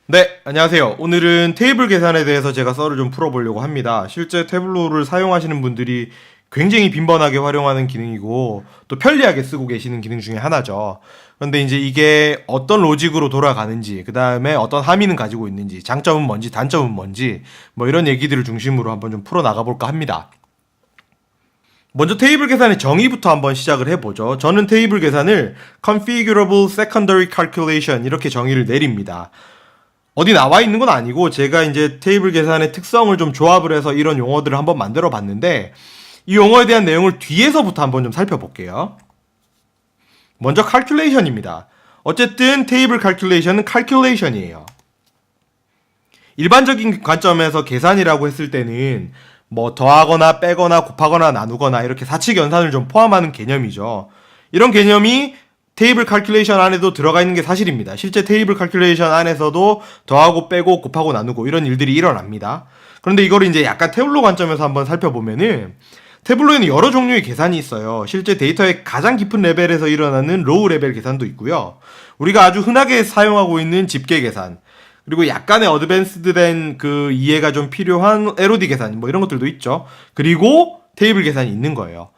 네, 안녕하세요. 오늘은 테이블 계산에 대해서 제가 썰을 좀 풀어보려고 합니다. 실제 태블로를 사용하시는 분들이 굉장히 빈번하게 활용하는 기능이고 또 편리하게 쓰고 계시는 기능 중에 하나죠. 그런데 이제 이게 어떤 로직으로 돌아가는지, 그 다음에 어떤 함의는 가지고 있는지, 장점은 뭔지, 단점은 뭔지, 뭐 이런 얘기들을 중심으로 한번 좀 풀어 나가볼까 합니다. 먼저 테이블 계산의 정의부터 한번 시작을 해보죠. 저는 테이블 계산을 Configurable Secondary Calculation 이렇게 정의를 내립니다. 어디 나와 있는 건 아니고 제가 이제 테이블 계산의 특성을 좀 조합을 해서 이런 용어들을 한번 만들어 봤는데 이 용어에 대한 내용을 뒤에서부터 한번 좀 살펴볼게요. 먼저 calculation입니다. 어쨌든 테이블 calculation은 calculation이에요. 일반적인 관점에서 계산이라고 했을 때는 뭐 더하거나 빼거나 곱하거나 나누거나 이렇게 사칙 연산을 좀 포함하는 개념이죠. 이런 개념이 테이블 칼큘레이션 안에도 들어가 있는 게 사실입니다. 실제 테이블 칼큘레이션 안에서도 더하고 빼고 곱하고 나누고 이런 일들이 일어납니다. 그런데 이거를 이제 약간 태블로 관점에서 한번 살펴보면은 태블로에는 여러 종류의 계산이 있어요. 실제 데이터의 가장 깊은 레벨에서 일어나는 로우 레벨 계산도 있고요. 우리가 아주 흔하게 사용하고 있는 집계 계산, 그리고 약간의 어드밴스드된 그 이해가 좀 필요한 LOD 계산, 뭐 이런 것들도 있죠. 그리고 테이블 계산이 있는 거예요.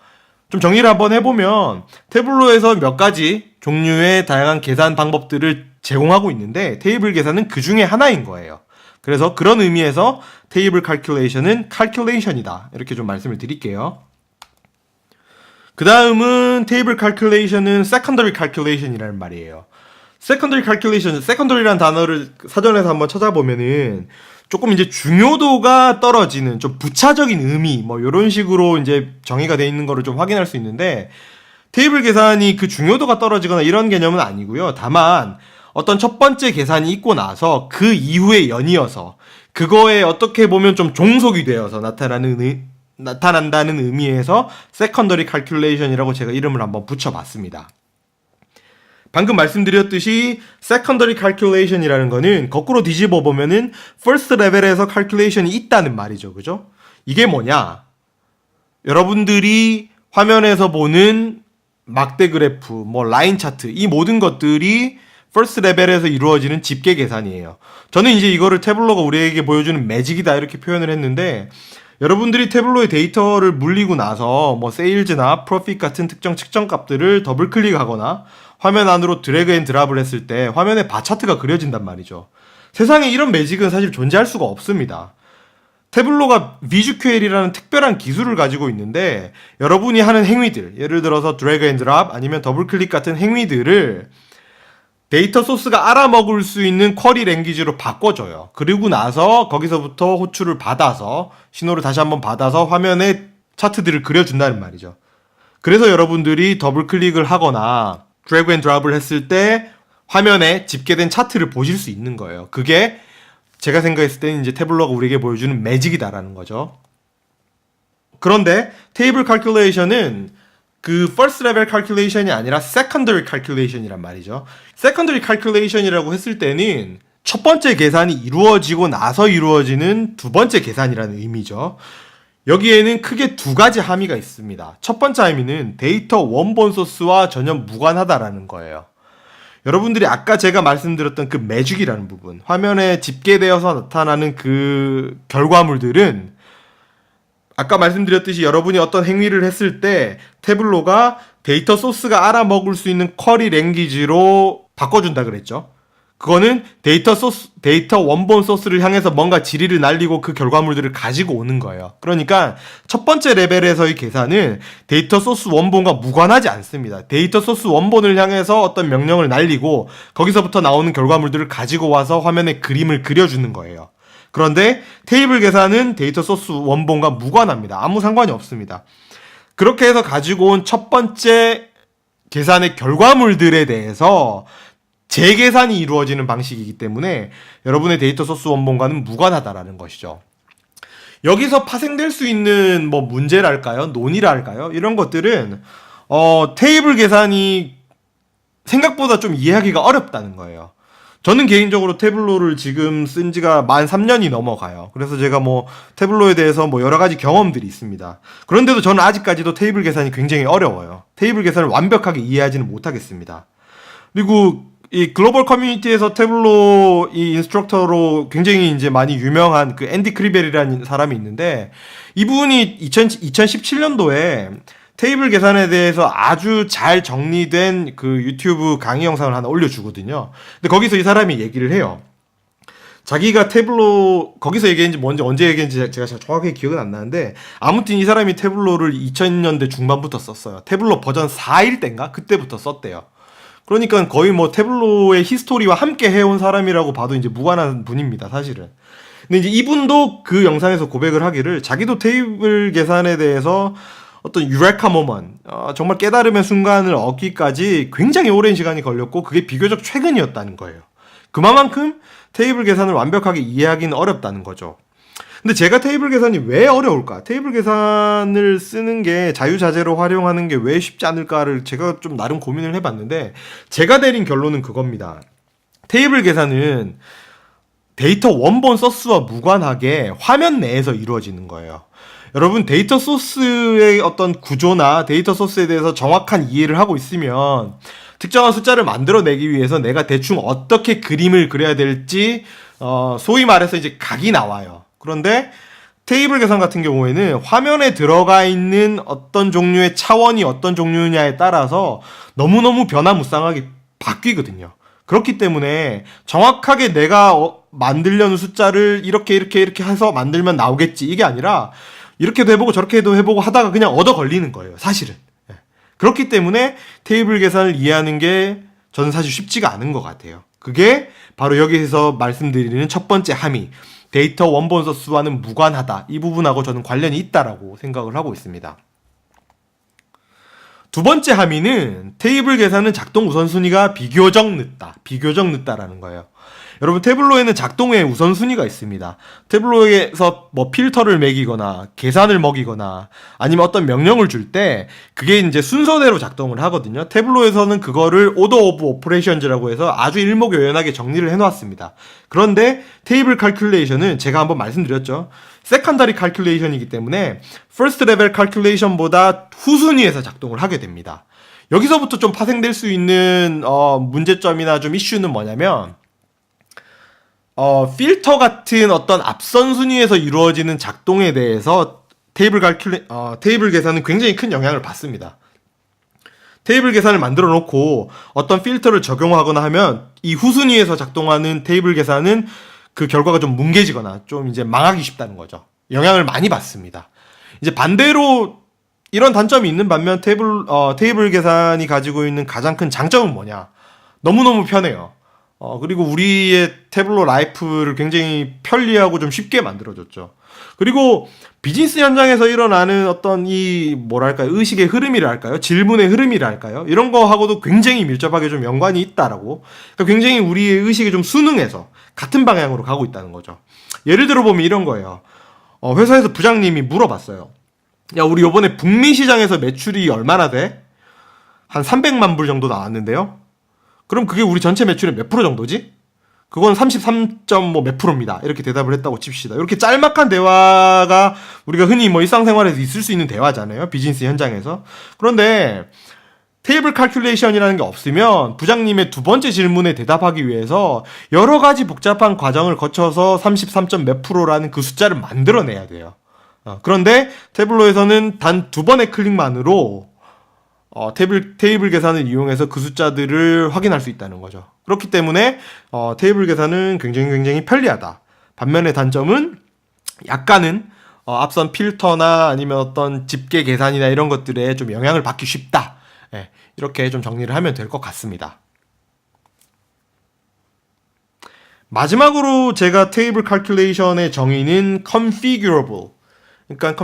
좀 정리를 한번 해보면 태블로에서 몇 가지 종류의 다양한 계산 방법들을 제공하고 있는데 테이블 계산은 그 중에 하나인 거예요. 그래서 그런 의미에서 테이블 칼큘레이션은 칼큘레이션이다. 이렇게 좀 말씀을 드릴게요. 그 다음은 테이블 칼큘레이션은 세컨더리 칼큘레이션이라는 말이에요. 세컨더리 칼큘레이션, 세컨더리라는 단어를 사전에서 한번 찾아보면은 조금 이제 중요도가 떨어지는 좀 부차적인 의미 뭐 이런 식으로 이제 정의가 되어 있는 거를 좀 확인할 수 있는데 테이블 계산이 그 중요도가 떨어지거나 이런 개념은 아니고요. 다만 어떤 첫 번째 계산이 있고 나서 그 이후에 연이어서 그거에 어떻게 보면 좀 종속이 되어서 나타난다는 의미에서 세컨더리 칼큘레이션이라고 제가 이름을 한번 붙여봤습니다. 방금 말씀드렸듯이 secondary calculation이라는 거는 거꾸로 뒤집어 보면은 first level에서 calculation이 있다는 말이죠. 그죠? 이게 뭐냐? 여러분들이 화면에서 보는 막대 그래프, 뭐 라인 차트, 이 모든 것들이 first level에서 이루어지는 집계 계산이에요. 저는 이제 이거를 태블로가 우리에게 보여주는 매직이다 이렇게 표현을 했는데 여러분들이 태블로의 데이터를 물리고 나서 뭐 세일즈나 프로핏 같은 특정 측정 값들을 더블 클릭하거나 화면 안으로 드래그 앤 드랍을 했을 때 화면에 바 차트가 그려진단 말이죠. 세상에 이런 매직은 사실 존재할 수가 없습니다. 태블로가 VisuQL이라는 특별한 기술을 가지고 있는데 여러분이 하는 행위들, 예를 들어서 드래그 앤 드랍 아니면 더블 클릭 같은 행위들을 데이터 소스가 알아먹을 수 있는 쿼리 랭귀지로 바꿔줘요. 그리고 나서 거기서부터 호출을 받아서 신호를 다시 한번 받아서 화면에 차트들을 그려준다는 말이죠. 그래서 여러분들이 더블 클릭을 하거나 드래그 앤 드랍을 했을 때 화면에 집계된 차트를 보실 수 있는 거예요. 그게 제가 생각했을 때는 이제 태블로가 우리에게 보여주는 매직이다라는 거죠. 그런데 테이블 칼큘레이션은 그 first level calculation이 아니라 secondary calculation이란 말이죠. secondary calculation이라고 했을 때는 첫 번째 계산이 이루어지고 나서 이루어지는 두 번째 계산이라는 의미죠. 여기에는 크게 두 가지 함의가 있습니다. 첫 번째 함의는 데이터 원본 소스와 전혀 무관하다라는 거예요. 여러분들이 아까 제가 말씀드렸던 그 매직이라는 부분, 화면에 집계되어서 나타나는 그 결과물들은 아까 말씀드렸듯이 여러분이 어떤 행위를 했을 때 태블로가 데이터 소스가 알아먹을 수 있는 쿼리 랭귀지로 바꿔준다 그랬죠. 그거는 데이터 원본 소스를 향해서 뭔가 지리를 날리고 그 결과물들을 가지고 오는 거예요. 그러니까 첫 번째 레벨에서의 계산은 데이터 소스 원본과 무관하지 않습니다. 데이터 소스 원본을 향해서 어떤 명령을 날리고 거기서부터 나오는 결과물들을 가지고 와서 화면에 그림을 그려주는 거예요. 그런데 테이블 계산은 데이터 소스 원본과 무관합니다. 아무 상관이 없습니다. 그렇게 해서 가지고 온 첫 번째 계산의 결과물들에 대해서 재계산이 이루어지는 방식이기 때문에 여러분의 데이터 소스 원본과는 무관하다라는 것이죠. 여기서 파생될 수 있는 뭐 문제랄까요? 논의랄까요? 이런 것들은 테이블 계산이 생각보다 좀 이해하기가 어렵다는 거예요. 저는 개인적으로 태블로를 지금 쓴 지가 만 3년이 넘어가요. 그래서 제가 뭐 태블로에 대해서 뭐 여러 가지 경험들이 있습니다. 그런데도 저는 아직까지도 테이블 계산이 굉장히 어려워요. 테이블 계산을 완벽하게 이해하지는 못하겠습니다. 그리고 이 글로벌 커뮤니티에서 태블로 이 인스트럭터로 굉장히 이제 많이 유명한 그 앤디 크리벨이라는 사람이 있는데, 이분이 2017년도에 테이블 계산에 대해서 아주 잘 정리된 그 유튜브 강의 영상을 하나 올려주거든요. 근데 거기서 이 사람이 얘기를 해요. 자기가 태블로, 거기서 얘기했는지 뭔지 언제 얘기했는지 제가 정확하게 기억은 안 나는데, 아무튼 이 사람이 태블로를 2000년대 중반부터 썼어요. 태블로 버전 4일 때인가? 그때부터 썼대요. 그러니까 거의 뭐 태블로의 히스토리와 함께 해온 사람이라고 봐도 이제 무관한 분입니다, 사실은. 근데 이제 이분도 그 영상에서 고백을 하기를, 자기도 테이블 계산에 대해서 어떤 유레카 모먼, 정말 깨달음의 순간을 얻기까지 굉장히 오랜 시간이 걸렸고, 그게 비교적 최근이었다는 거예요. 그만큼 테이블 계산을 완벽하게 이해하기는 어렵다는 거죠. 근데 제가 테이블 계산이 왜 어려울까? 테이블 계산을 쓰는 게, 자유자재로 활용하는 게 왜 쉽지 않을까를 제가 좀 나름 고민을 해봤는데, 제가 내린 결론은 그겁니다. 테이블 계산은 데이터 원본 소스와 무관하게 화면 내에서 이루어지는 거예요. 여러분, 데이터 소스의 어떤 구조나 데이터 소스에 대해서 정확한 이해를 하고 있으면 특정한 숫자를 만들어내기 위해서 내가 대충 어떻게 그림을 그려야 될지, 소위 말해서 이제 각이 나와요. 그런데 테이블 계산 같은 경우에는 화면에 들어가 있는 어떤 종류의 차원이 어떤 종류냐에 따라서 너무너무 변화무쌍하게 바뀌거든요. 그렇기 때문에 정확하게 내가 만들려는 숫자를 이렇게 해서 만들면 나오겠지, 이게 아니라 이렇게도 해보고 저렇게도 해보고 하다가 그냥 얻어 걸리는 거예요, 사실은. 그렇기 때문에 테이블 계산을 이해하는 게 저는 사실 쉽지가 않은 것 같아요. 그게 바로 여기서 말씀드리는 첫 번째 함의, 데이터 원본 소스와는 무관하다, 이 부분하고 저는 관련이 있다라고 생각을 하고 있습니다. 두 번째 함의는 테이블 계산은 작동 우선순위가 비교적 늦다라는 거예요. 여러분, 태블로에는 작동의 우선순위가 있습니다. 태블로에서 뭐 필터를 매기거나 계산을 먹이거나 아니면 어떤 명령을 줄 때 그게 이제 순서대로 작동을 하거든요. 태블로에서는 그거를 오더 오브 오퍼레이션즈라고 해서 아주 일목요연하게 정리를 해놨습니다. 그런데 테이블 칼큘레이션은 제가 한번 말씀드렸죠. 세컨더리 칼큘레이션이기 때문에 퍼스트 레벨 칼큘레이션보다 후순위에서 작동을 하게 됩니다. 여기서부터 좀 파생될 수 있는 문제점이나 좀 이슈는 뭐냐면, 필터 같은 어떤 앞선 순위에서 이루어지는 작동에 대해서 테이블 계산은 굉장히 큰 영향을 받습니다. 테이블 계산을 만들어 놓고 어떤 필터를 적용하거나 하면 이 후순위에서 작동하는 테이블 계산은 그 결과가 좀 뭉개지거나 좀 이제 망하기 쉽다는 거죠. 영향을 많이 받습니다. 이제 반대로 이런 단점이 있는 반면 테이블 계산이 가지고 있는 가장 큰 장점은 뭐냐? 너무너무 편해요. 그리고 우리의 태블로 라이프를 굉장히 편리하고 좀 쉽게 만들어줬죠. 그리고 비즈니스 현장에서 일어나는 어떤 이 뭐랄까요, 의식의 흐름이랄까요, 질문의 흐름이랄까요, 이런 거하고도 굉장히 밀접하게 좀 연관이 있다라고. 그러니까 굉장히 우리의 의식이 좀 순응해서 같은 방향으로 가고 있다는 거죠. 예를 들어 보면 이런 거예요. 회사에서 부장님이 물어봤어요. 야, 우리 요번에 북미 시장에서 매출이 얼마나 돼? 한 300만 불 정도 나왔는데요. 그럼 그게 우리 전체 매출의 몇 프로 정도지? 그건 33점 뭐 몇 프로입니다. 이렇게 대답을 했다고 칩시다. 이렇게 짤막한 대화가 우리가 흔히 뭐 일상생활에서 있을 수 있는 대화잖아요. 비즈니스 현장에서. 그런데 테이블 칼큘레이션이라는 게 없으면 부장님의 두 번째 질문에 대답하기 위해서 여러 가지 복잡한 과정을 거쳐서 33점 몇 프로라는 그 숫자를 만들어내야 돼요. 그런데 태블로에서는 단 두 번의 클릭만으로 테이블 계산을 이용해서 그 숫자들을 확인할 수 있다는 거죠. 그렇기 때문에 테이블 계산은 굉장히 편리하다. 반면에 단점은 약간은 앞선 필터나 아니면 어떤 집계 계산이나 이런 것들에 좀 영향을 받기 쉽다. 예, 이렇게 좀 정리를 하면 될 것 같습니다. 마지막으로 제가 테이블 칼큘레이션의 정의는 configurable. 그러니까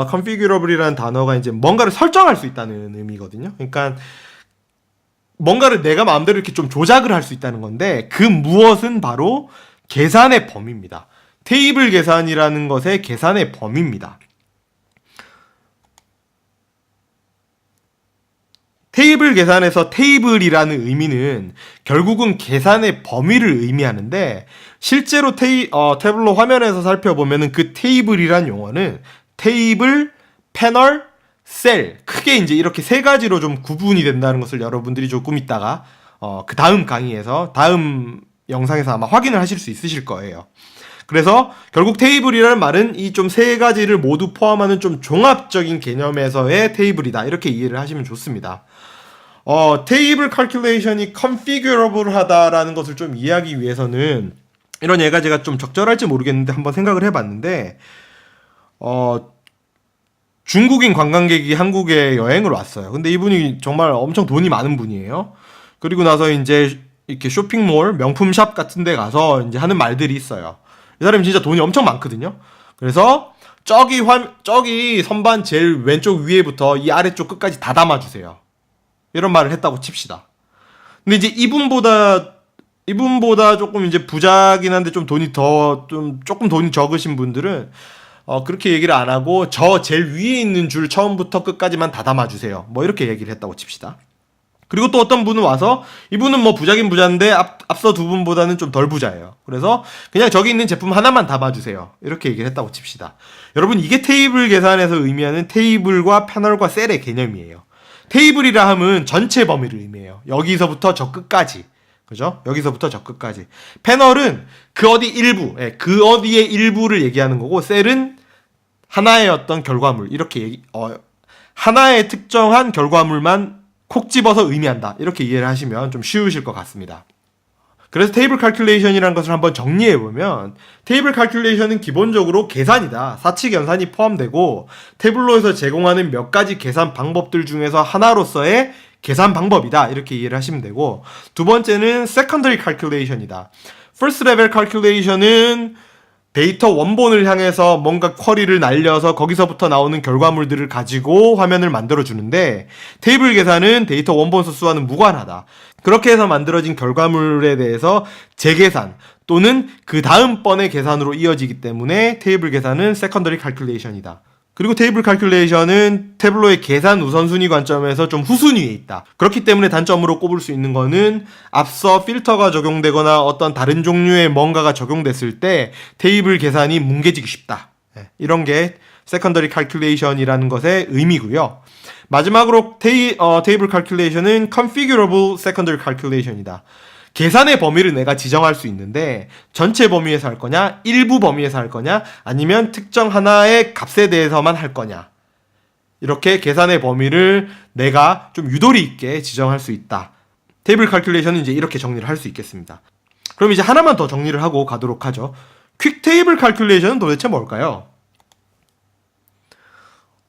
configurable이라는 단어가 이제 뭔가를 설정할 수 있다는 의미거든요. 그러니까 뭔가를 내가 마음대로 이렇게 좀 조작을 할 수 있다는 건데, 그 무엇은 바로 계산의 범위입니다. 테이블 계산이라는 것의 계산의 범위입니다. 테이블 계산에서 테이블이라는 의미는 결국은 계산의 범위를 의미하는데, 실제로 태블로 화면에서 살펴보면은 그 테이블이란 용어는 테이블, 패널, 셀, 크게 이제 이렇게 세 가지로 좀 구분이 된다는 것을 여러분들이 조금 있다가 그 다음 강의에서, 다음 영상에서 아마 확인을 하실 수 있으실 거예요. 그래서 결국 테이블이라는 말은 이 좀 세 가지를 모두 포함하는 좀 종합적인 개념에서의 테이블이다. 이렇게 이해를 하시면 좋습니다. 테이블 칼큘레이션이 configurable 하다라는 것을 좀 이해하기 위해서는 이런 예가 제가 좀 적절할지 모르겠는데 한번 생각을 해봤는데, 중국인 관광객이 한국에 여행을 왔어요. 근데 이분이 정말 엄청 돈이 많은 분이에요. 그리고 나서 이제 이렇게 쇼핑몰, 명품샵 같은 데 가서 이제 하는 말들이 있어요. 이 사람이 진짜 돈이 엄청 많거든요. 그래서 저기 선반 제일 왼쪽 위에부터 이 아래쪽 끝까지 다 담아주세요. 이런 말을 했다고 칩시다. 근데 이제 이분보다 조금 이제 부자긴 한데 좀 조금 돈이 적으신 분들은 그렇게 얘기를 안 하고 저 제일 위에 있는 줄 처음부터 끝까지만 다 담아주세요. 뭐 이렇게 얘기를 했다고 칩시다. 그리고 또 어떤 분은 와서 이분은 뭐 부자긴 부자인데 앞서 두 분보다는 좀 덜 부자예요. 그래서 그냥 저기 있는 제품 하나만 담아주세요. 이렇게 얘기를 했다고 칩시다. 여러분, 이게 테이블 계산에서 의미하는 테이블과 패널과 셀의 개념이에요. 테이블이라 함은 전체 범위를 의미해요. 여기서부터 저 끝까지. 그죠? 여기서부터 저 끝까지. 패널은 그 어디 일부, 그 어디의 일부를 얘기하는 거고, 셀은 하나의 어떤 결과물, 이렇게 하나의 특정한 결과물만 콕 집어서 의미한다. 이렇게 이해를 하시면 좀 쉬우실 것 같습니다. 그래서 테이블 칼큘레이션이라는 것을 한번 정리해보면, 테이블 칼큘레이션은 기본적으로 계산이다. 사칙 연산이 포함되고 태블로에서 제공하는 몇 가지 계산 방법들 중에서 하나로서의 계산 방법이다. 이렇게 이해를 하시면 되고, 두 번째는 secondary calculation이다. first level calculation은 데이터 원본을 향해서 뭔가 쿼리를 날려서 거기서부터 나오는 결과물들을 가지고 화면을 만들어주는데, 테이블 계산은 데이터 원본 소스와는 무관하다. 그렇게 해서 만들어진 결과물에 대해서 재계산 또는 그 다음번의 계산으로 이어지기 때문에 테이블 계산은 secondary calculation이다. 그리고 테이블 칼큘레이션은 태블로의 계산 우선순위 관점에서 좀 후순위에 있다. 그렇기 때문에 단점으로 꼽을 수 있는 거는 앞서 필터가 적용되거나 어떤 다른 종류의 뭔가가 적용됐을 때 테이블 계산이 뭉개지기 쉽다. 이런 게 세컨더리 칼큘레이션이라는 것의 의미고요. 마지막으로 테이블 칼큘레이션은 configurable secondary calculation이다. 계산의 범위를 내가 지정할 수 있는데 전체 범위에서 할 거냐, 일부 범위에서 할 거냐, 아니면 특정 하나의 값에 대해서만 할 거냐, 이렇게 계산의 범위를 내가 좀 유도리 있게 지정할 수 있다. 테이블 칼큘레이션은 이제 이렇게 정리를 할 수 있겠습니다. 그럼 이제 하나만 더 정리를 하고 가도록 하죠. 퀵 테이블 칼큘레이션은 도대체 뭘까요?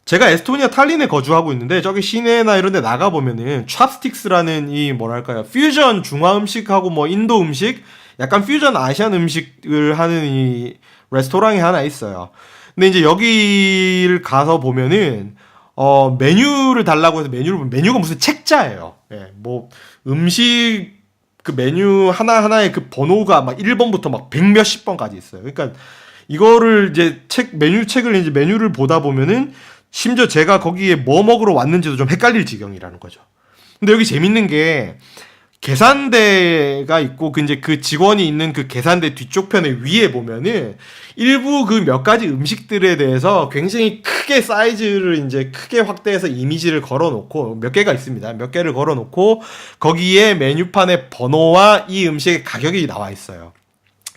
제가 에스토니아 탈린에 거주하고 있는데 저기 시내나 이런 데 나가보면은 찹스틱스라는 이 뭐랄까요, 퓨전 중화 음식하고 뭐 인도 음식, 약간 퓨전 아시안 음식을 하는 이 레스토랑이 하나 있어요. 근데 이제 여기를 가서 보면은 메뉴를 달라고 해서 메뉴를 보면 메뉴가 무슨 책자예요. 예, 뭐 음식 그 메뉴 하나하나의 그 번호가 막 1번부터 막 100 몇십 번까지 있어요. 그러니까 이거를 이제 메뉴를 보다 보면은 심지어 제가 거기에 뭐 먹으러 왔는지도 좀 헷갈릴 지경이라는 거죠. 근데 여기 재밌는 게 계산대가 있고 이제 그 직원이 있는 그 계산대 뒤쪽 편에 위에 보면은 일부 그 몇 가지 음식들에 대해서 굉장히 크게 사이즈를 이제 크게 확대해서 이미지를 걸어놓고 몇 개가 있습니다. 몇 개를 걸어놓고 거기에 메뉴판의 번호와 이 음식의 가격이 나와 있어요.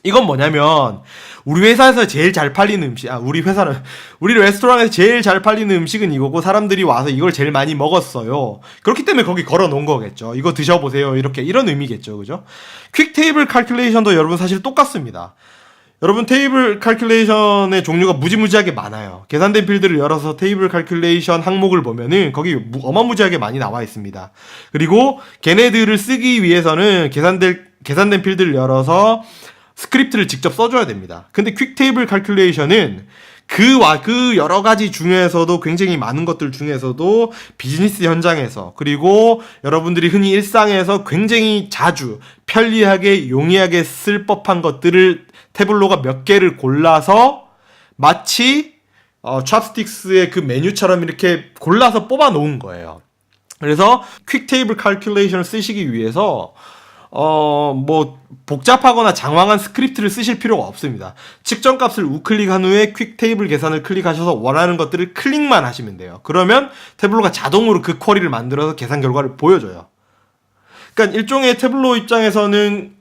이건 뭐냐면 우리 회사에서 제일 잘 팔리는 음식, 우리 레스토랑에서 제일 잘 팔리는 음식은 이거고 사람들이 와서 이걸 제일 많이 먹었어요. 그렇기 때문에 거기 걸어 놓은 거겠죠. 이거 드셔보세요. 이런 의미겠죠. 그죠? 퀵 테이블 칼큘레이션도 여러분 사실 똑같습니다. 여러분 테이블 칼큘레이션의 종류가 무지무지하게 많아요. 계산된 필드를 열어서 테이블 칼큘레이션 항목을 보면은 거기 어마무지하게 많이 나와 있습니다. 그리고 걔네들을 쓰기 위해서는 계산된 필드를 열어서 스크립트를 직접 써줘야 됩니다. 근데 퀵 테이블 칼큘레이션은 그 여러 가지 중에서도 굉장히 많은 것들 중에서도 비즈니스 현장에서 그리고 여러분들이 흔히 일상에서 굉장히 자주 편리하게 용이하게 쓸 법한 것들을 태블로가 몇 개를 골라서 마치 찹스틱스의 그 메뉴처럼 이렇게 골라서 뽑아 놓은 거예요. 그래서 퀵 테이블 칼큘레이션을 쓰시기 위해서 뭐 복잡하거나 장황한 스크립트를 쓰실 필요가 없습니다. 측정값을 우클릭한 후에 퀵 테이블 계산을 클릭하셔서 원하는 것들을 클릭만 하시면 돼요. 그러면 태블로가 자동으로 그 쿼리를 만들어서 계산 결과를 보여줘요. 그러니까 일종의 태블로 입장에서는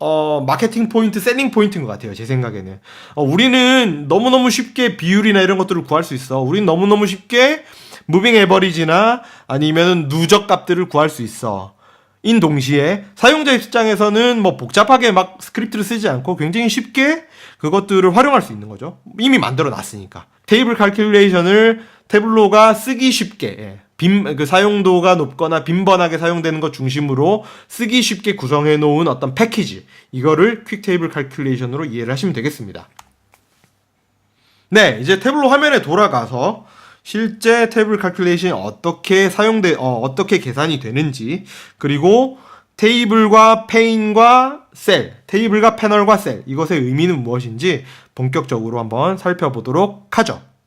마케팅 포인트, 셀링 포인트인 것 같아요. 제 생각에는. 우리는 너무너무 쉽게 비율이나 이런 것들을 구할 수 있어. 우리는 너무너무 쉽게 무빙 에버리지나 아니면은 누적 값들을 구할 수 있어. 인 동시에 사용자 입장에서는 뭐 복잡하게 막 스크립트를 쓰지 않고 굉장히 쉽게 그것들을 활용할 수 있는 거죠. 이미 만들어 놨으니까. 테이블 칼큘레이션을 태블로가 쓰기 쉽게, 그 사용도가 높거나 빈번하게 사용되는 것 중심으로 쓰기 쉽게 구성해 놓은 어떤 패키지, 이거를 퀵 테이블 칼큘레이션으로 이해를 하시면 되겠습니다. 네, 이제 태블로 화면에 돌아가서 실제 테이블 칼큘레이션이 어떻게 계산이 되는지, 그리고 테이블과 페인과 셀, 테이블과 패널과 셀, 이것의 의미는 무엇인지 본격적으로 한번 살펴보도록 하죠.